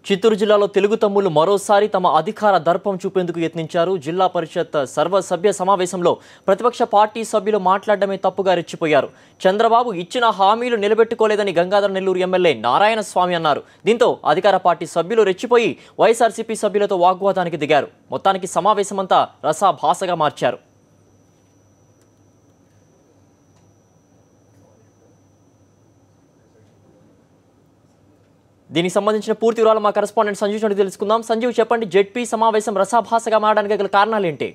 చిత్తూరు జిల్లాలో తెలుగు తమ్ముళ్లు మరోసారి తమ అధికార దర్పం చూపేందుకు యత్నించారు. జిల్లా పరిషత్ సర్వసభ్య సమావేశంలో ప్రతిపక్ష పార్టీ సభ్యులు మాట్లాడడమే తప్పుగా రెచ్చిపోయారు. చంద్రబాబు ఇచ్చిన హామీలు నిలబెట్టుకోలేదని గంగాధర నెల్లూరు ఎమ్మెల్యే నారాయణస్వామి అన్నారు. దీంతో అధికార పార్టీ సభ్యులు రెచ్చిపోయి వైఎస్ఆర్సీపీ సభ్యులతో వాగ్వాదానికి దిగారు. మొత్తానికి సమావేశమంతా రసాభాసగా మార్చారు. దీనికి సంబంధించిన పూర్తి వివరాలు మా కరెస్పాండెంట్ సంజీవ్ నుండి తెలుసుకుందాం. సంజీవ్, చెప్పండి, జెడ్పీ సమావేశం రసాభాసగా మారడానికి గల కారణాలు ఏంటి?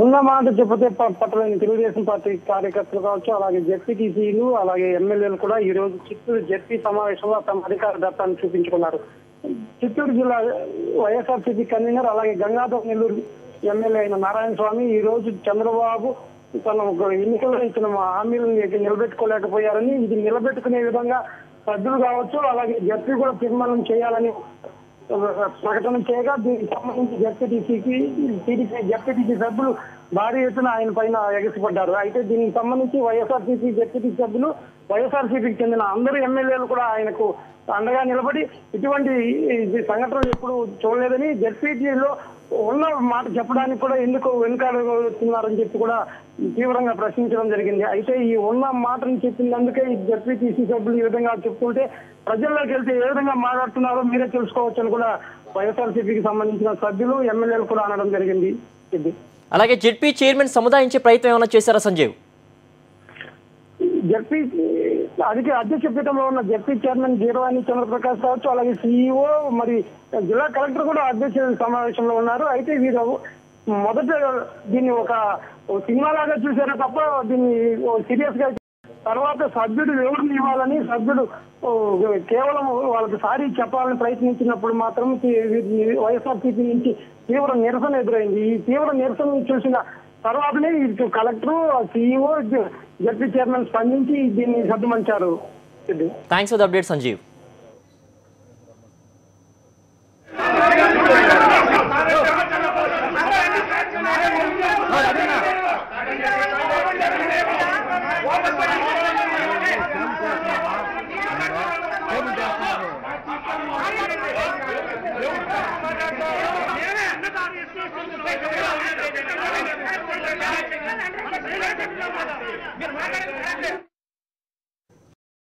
ఉన్న మాట చెప్పతే పట్టలేని తెలుగుదేశం పార్టీ కార్యకర్తలు కావచ్చు, అలాగే జెడ్పీటీసీలు, అలాగే ఎమ్మెల్యేలు కూడా ఈ రోజు చిత్తూరు జెడ్పీ సమావేశంలో తమ అధికార దత్తాన్ని చూపించుకున్నారు. చిత్తూరు జిల్లా వైఎస్ఆర్సీపీ కన్వీనర్ అలాగే గంగాధర నెల్లూరు ఎమ్మెల్యే అయిన నారాయణస్వామి ఈ రోజు చంద్రబాబు తన ఎన్నికల్లో ఇచ్చిన హామీలను నిలబెట్టుకోలేకపోయారని, ఇది నిలబెట్టుకునే విధంగా సభ్యులు కావచ్చు అలాగే జడ్పీ కూడా తీర్మానం చేయాలని ప్రకటన చేయగా దీనికి సంబంధించి జడ్పీటీసీ సభ్యులు భారీ ఎత్తున ఆయన పైన ఎగసిపడ్డారు. అయితే దీనికి సంబంధించి వైఎస్ఆర్సీపీ జడ్పీటీసీ సభ్యులు, వైఎస్ఆర్సీపీకి చెందిన అందరూ ఎమ్మెల్యేలు కూడా ఆయనకు అండగా నిలబడి ఇటువంటి సంఘటనలు ఎప్పుడు చూడలేదని, జడ్పీటీలో ఉన్న మాట చెప్పడానికి కూడా ఎందుకు వెనుకాడుతున్నారని చెప్పి కూడా తీవ్రంగా ప్రశ్నించడం జరిగింది. అయితే ఈ ఉన్న మాటను చెప్పినందుకే ఈ జడ్పీటీసీ సభ్యులు ఈ విధంగా చెప్పుకుంటే ప్రజల్లోకి వెళ్తే ఏ విధంగా మాట్లాడుతున్నారో మీరే తెలుసుకోవచ్చు అని కూడా వైఎస్ఆర్సీపీకి సంబంధించిన సభ్యులు, ఎమ్మెల్యేలు కూడా అనడం జరిగింది. అలాగే జెడ్పీ చైర్మన్ సముదాయించే ప్రయత్నం ఏమైనా చేశారా సంజీవ్? జడ్పీ అధ్యక్ష పీఠంలో ఉన్న జడ్పీ చైర్మన్ జీరవాణి చంద్రప్రకాష్ కావచ్చు, అలాగే సిఇఓ మరి జిల్లా కలెక్టర్ కూడా అధ్యక్ష సమావేశంలో ఉన్నారు. అయితే వీరు మొదట దీన్ని ఒక సినిమా లాగా చూసారో తప్ప దీన్ని సీరియస్ గా తర్వాత సభ్యుడు ఎవరిని ఇవ్వాలని సభ్యుడు కేవలం వాళ్ళకి సారీ చెప్పాలని ప్రయత్నించినప్పుడు మాత్రం వైఎస్ఆర్సీపీ నుంచి తీవ్ర నిరసన ఎదురైంది. ఈ తీవ్ర నిరసన చూసిన తర్వాతనే ఇటు కలెక్టర్, సిఇఓ, జడ్పీ చైర్మన్ స్పందించి దీన్ని సర్దుమంచారు. Thanks for the update Sanjeev. మీరు